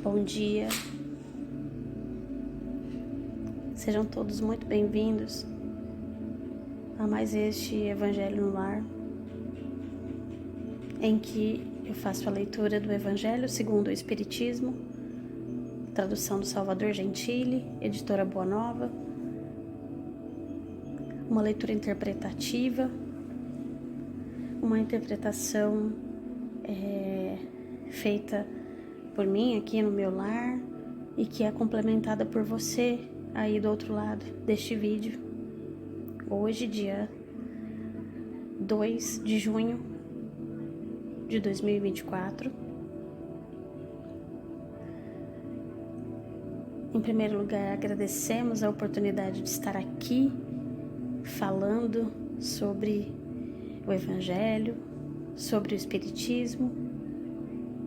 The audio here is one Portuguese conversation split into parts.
bom dia. Sejam todos muito bem-vindos a mais este Evangelho no Lar, em que eu faço a leitura do Evangelho segundo o Espiritismo, tradução do Salvador Gentili, editora Boa Nova, uma leitura interpretativa, uma interpretação feita por mim aqui no meu lar e que é complementada por você aí do outro lado deste vídeo. Hoje, dia 2 de junho de 2024. Em primeiro lugar, agradecemos a oportunidade de estar aqui falando sobre o Evangelho, sobre o Espiritismo,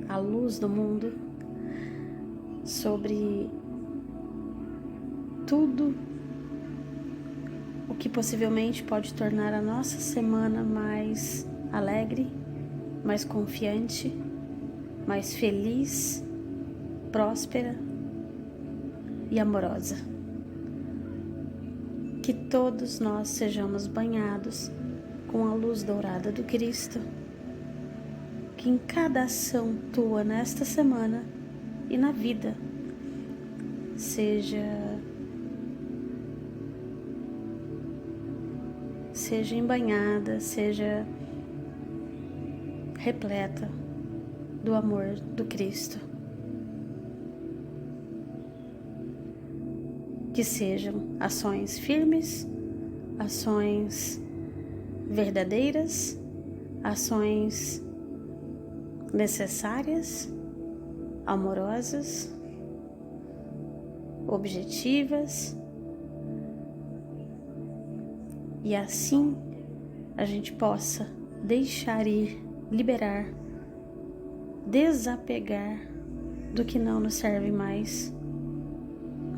a luz do mundo, sobre tudo o que possivelmente pode tornar a nossa semana mais alegre, mais confiante, mais feliz, próspera e amorosa. Que todos nós sejamos banhados com a luz dourada do Cristo, que em cada ação tua nesta semana e na vida seja embanhada, seja repleta do amor do Cristo. Que sejam ações firmes, ações verdadeiras, ações necessárias, amorosas, objetivas, e assim a gente possa deixar ir, liberar, desapegar do que não nos serve mais,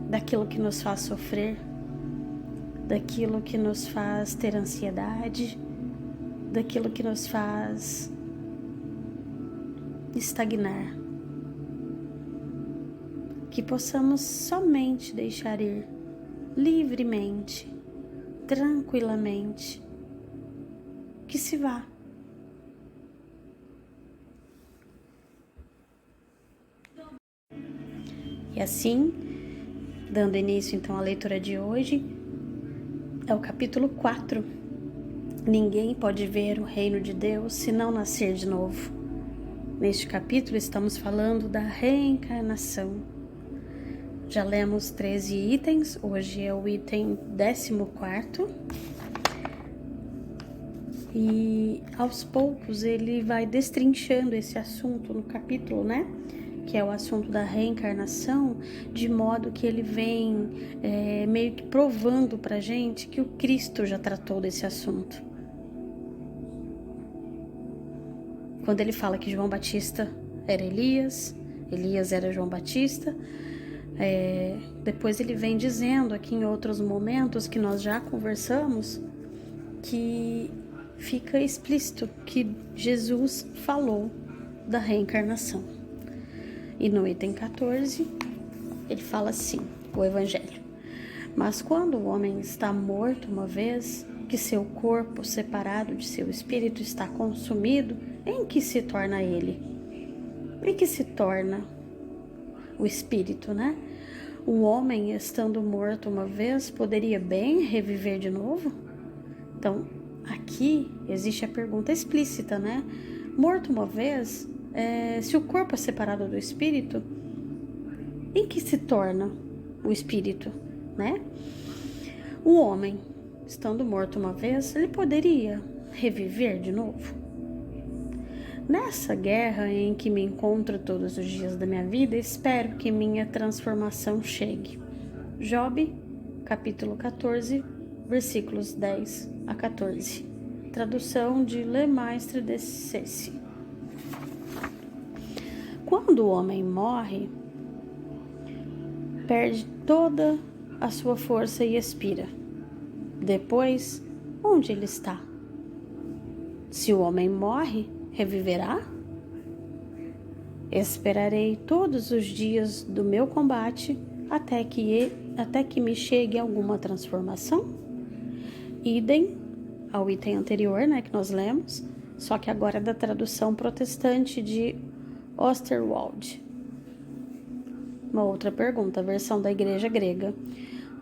daquilo que nos faz sofrer, daquilo que nos faz ter ansiedade, daquilo que nos faz estagnar. Que possamos somente deixar ir livremente, tranquilamente, que se vá. E assim, dando início então à leitura de hoje, é o capítulo 4. Ninguém pode ver o reino de Deus se não nascer de novo. Neste capítulo estamos falando da reencarnação. Já lemos 13 itens, hoje é o item 14º. E aos poucos ele vai destrinchando esse assunto no capítulo, né? Que é o assunto da reencarnação, de modo que ele vem meio que provando pra gente que o Cristo já tratou desse assunto. Quando ele fala que João Batista era Elias, Elias era João Batista, depois ele vem dizendo aqui em outros momentos que nós já conversamos, que fica explícito que Jesus falou da reencarnação. E no item 14, ele fala assim, o Evangelho: mas quando o homem está morto uma vez, que seu corpo separado de seu espírito está consumido, em que se torna ele? Em que se torna o espírito, né? O homem, estando morto uma vez, poderia bem reviver de novo? Então, aqui existe a pergunta explícita, né? Morto uma vez, se o corpo é separado do espírito, em que se torna o espírito, né? O homem, estando morto uma vez, ele poderia reviver de novo? Nessa guerra em que me encontro todos os dias da minha vida, espero que minha transformação chegue. Job, capítulo 14, versículos 10 a 14. Tradução de Le Maistre de Sessi. Quando o homem morre, perde toda a sua força e expira. Depois, onde ele está? Se o homem morre, reviverá? Esperarei todos os dias do meu combate até que me chegue alguma transformação. Idem ao item anterior, né, que nós lemos, só que agora é da tradução protestante de Osterwald. Uma outra pergunta, a versão da igreja grega.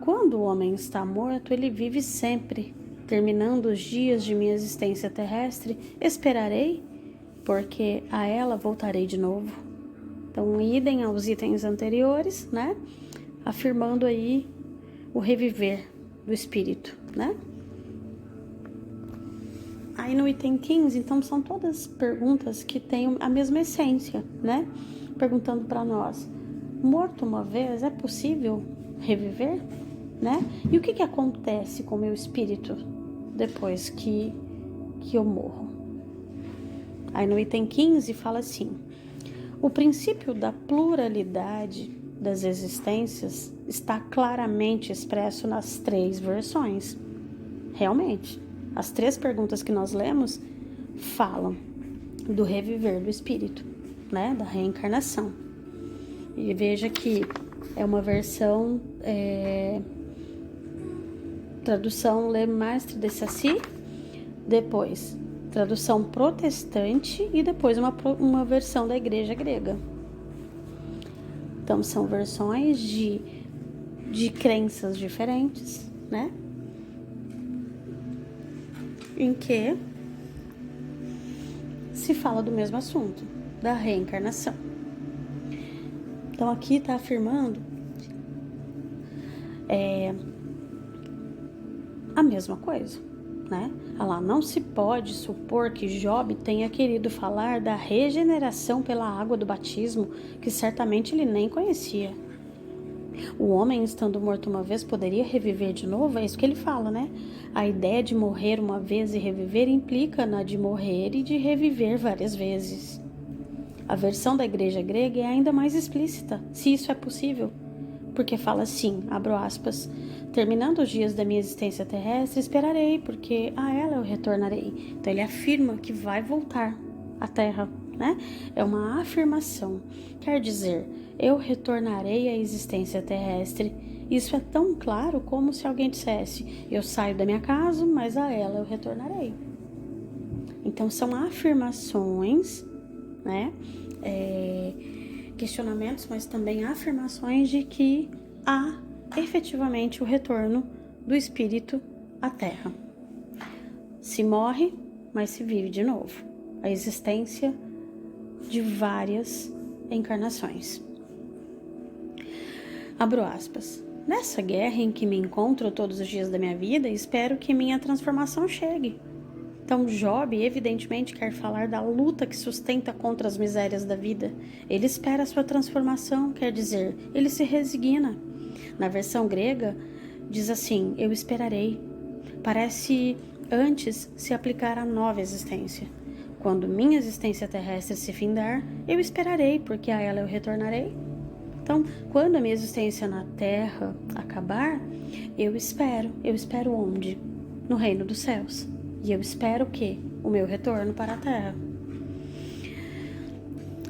Quando o homem está morto, ele vive sempre. Terminando os dias de minha existência terrestre, esperarei, porque a ela voltarei de novo. Então, idem aos itens anteriores, né? Afirmando aí o reviver do espírito, né? Aí no item 15, então, são todas perguntas que têm a mesma essência, né? Perguntando para nós, morto uma vez, é possível reviver, né? E o que acontece com o meu espírito depois que eu morro? Aí no item 15 fala assim, o princípio da pluralidade das existências está claramente expresso nas 3 versões. Realmente, as 3 perguntas que nós lemos falam do reviver do espírito, né? Da reencarnação. E veja que é uma versão, tradução Le Maistre de Sacy, depois tradução protestante e depois uma versão da igreja grega. Então são versões de crenças diferentes, né? Em que se fala do mesmo assunto, da reencarnação. Então aqui está afirmando a mesma coisa, né? Lá, não se pode supor que Job tenha querido falar da regeneração pela água do batismo, que certamente ele nem conhecia. O homem, estando morto uma vez, poderia reviver de novo? É isso que ele fala, né? A ideia de morrer uma vez e reviver implica na de morrer e de reviver várias vezes. A versão da igreja grega é ainda mais explícita, se isso é possível, porque fala assim, abro aspas, terminando os dias da minha existência terrestre, esperarei, porque a ela eu retornarei. Então ele afirma que vai voltar à Terra, né? É uma afirmação, quer dizer, eu retornarei à existência terrestre. Isso é tão claro como se alguém dissesse, eu saio da minha casa, mas a ela eu retornarei. Então são afirmações, né? Questionamentos, mas também afirmações de que há efetivamente o retorno do espírito à Terra. Se morre, mas se vive de novo. A existência de várias encarnações. Abro aspas. Nessa guerra em que me encontro todos os dias da minha vida, espero que minha transformação chegue. Então Job evidentemente quer falar da luta que sustenta contra as misérias da vida. Ele espera a sua transformação, quer dizer, ele se resigna. Na versão grega diz assim, eu esperarei. Parece antes se aplicar à nova existência. Quando minha existência terrestre se findar, eu esperarei, porque a ela eu retornarei. Então, quando a minha existência na Terra acabar, eu espero. Eu espero onde? No reino dos céus. E eu espero que o meu retorno para a Terra.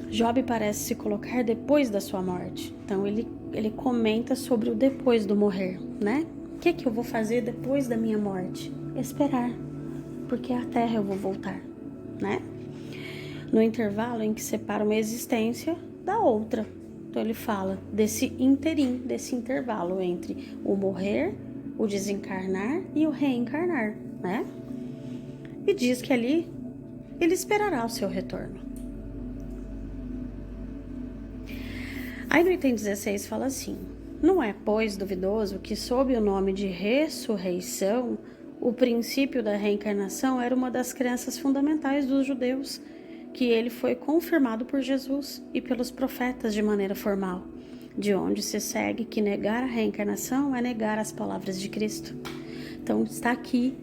Job parece se colocar depois da sua morte. Então, ele comenta sobre o depois do morrer, né? O que eu vou fazer depois da minha morte? Esperar, porque à Terra eu vou voltar, né? No intervalo em que separa uma existência da outra. Então ele fala desse interim, desse intervalo entre o morrer, o desencarnar e o reencarnar, né? E diz que ali ele esperará o seu retorno. Aí no item 16 fala assim, não é, pois, duvidoso que sob o nome de ressurreição, o princípio da reencarnação era uma das crenças fundamentais dos judeus, que ele foi confirmado por Jesus e pelos profetas de maneira formal, de onde se segue que negar a reencarnação é negar as palavras de Cristo. Então está aqui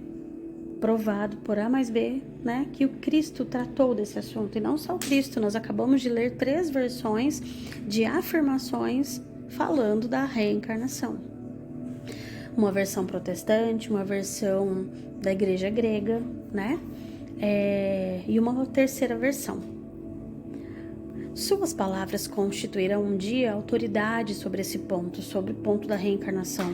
provado por A mais B, né, que o Cristo tratou desse assunto, e não só o Cristo, nós acabamos de ler 3 versões de afirmações falando da reencarnação. Uma versão protestante, uma versão da igreja grega, né, e uma terceira versão. Suas palavras constituirão um dia autoridade sobre esse ponto, sobre o ponto da reencarnação,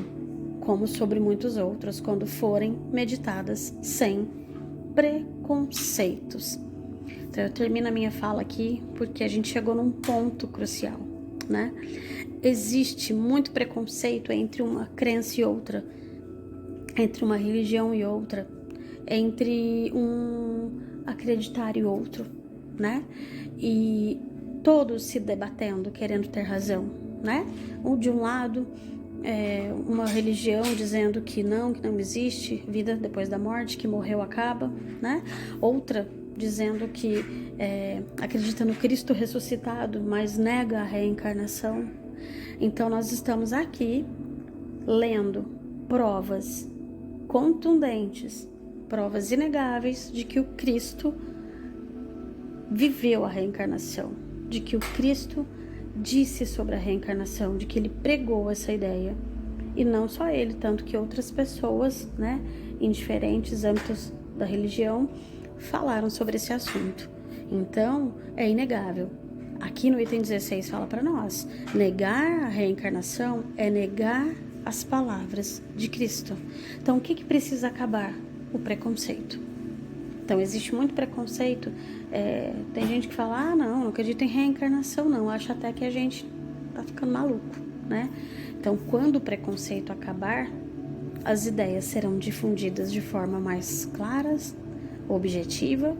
como sobre muitos outros, quando forem meditadas sem preconceitos. Então eu termino a minha fala aqui porque a gente chegou num ponto crucial, né? Existe muito preconceito entre uma crença e outra, entre uma religião e outra, entre um acreditar e outro, né? E todos se debatendo, querendo ter razão, né? Um de um lado, uma religião dizendo que não existe vida depois da morte, que morreu acaba, né? Outra dizendo que acredita no Cristo ressuscitado, mas nega a reencarnação. Então nós estamos aqui lendo provas contundentes, provas inegáveis de que o Cristo viveu a reencarnação, de que o Cristo disse sobre a reencarnação, de que ele pregou essa ideia. E não só ele, tanto que outras pessoas, né, em diferentes âmbitos da religião, falaram sobre esse assunto. Então, é inegável. Aqui no item 16 fala para nós, negar a reencarnação é negar as palavras de Cristo. Então, o que precisa acabar? O preconceito. Então, existe muito preconceito. Tem gente que fala, não acredito em reencarnação, não. Acha até que a gente tá ficando maluco, né? Então, quando o preconceito acabar, as ideias serão difundidas de forma mais clara, objetiva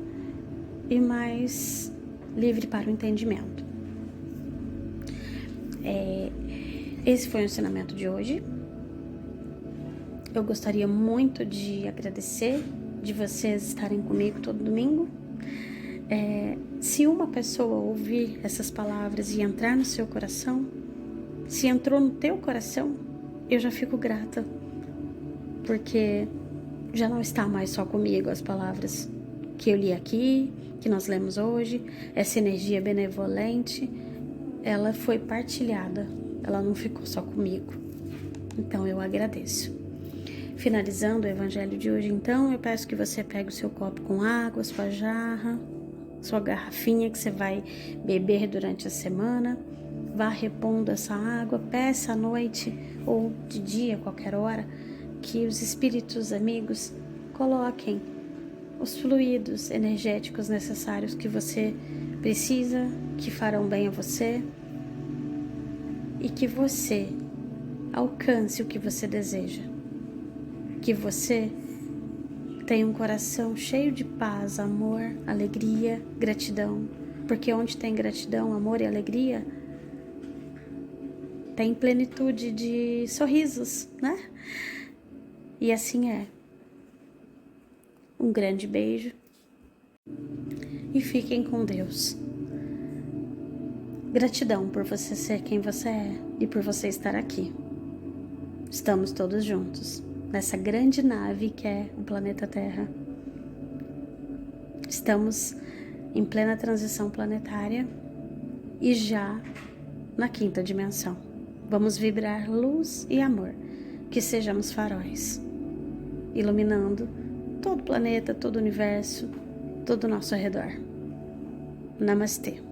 e mais livre para o entendimento. Esse foi o ensinamento de hoje. Eu gostaria muito de agradecer de vocês estarem comigo todo domingo. Se uma pessoa ouvir essas palavras e entrar no seu coração, se entrou no teu coração, eu já fico grata, porque já não está mais só comigo as palavras que eu li aqui, que nós lemos hoje. Essa energia benevolente, ela foi partilhada, ela não ficou só comigo. Então eu agradeço. Finalizando o evangelho de hoje, então, eu peço que você pegue o seu copo com água, sua jarra, sua garrafinha que você vai beber durante a semana. Vá repondo essa água, peça à noite ou de dia, qualquer hora, que os espíritos amigos coloquem os fluidos energéticos necessários que você precisa, que farão bem a você, e que você alcance o que você deseja. Que você tenha um coração cheio de paz, amor, alegria, gratidão. Porque onde tem gratidão, amor e alegria, tem plenitude de sorrisos, né? E assim é. Um grande beijo e fiquem com Deus. Gratidão por você ser quem você é e por você estar aqui. Estamos todos juntos nessa grande nave que é o planeta Terra. Estamos em plena transição planetária e já na 5ª dimensão. Vamos vibrar luz e amor, que sejamos faróis, iluminando todo o planeta, todo o universo, todo o nosso redor. Namastê.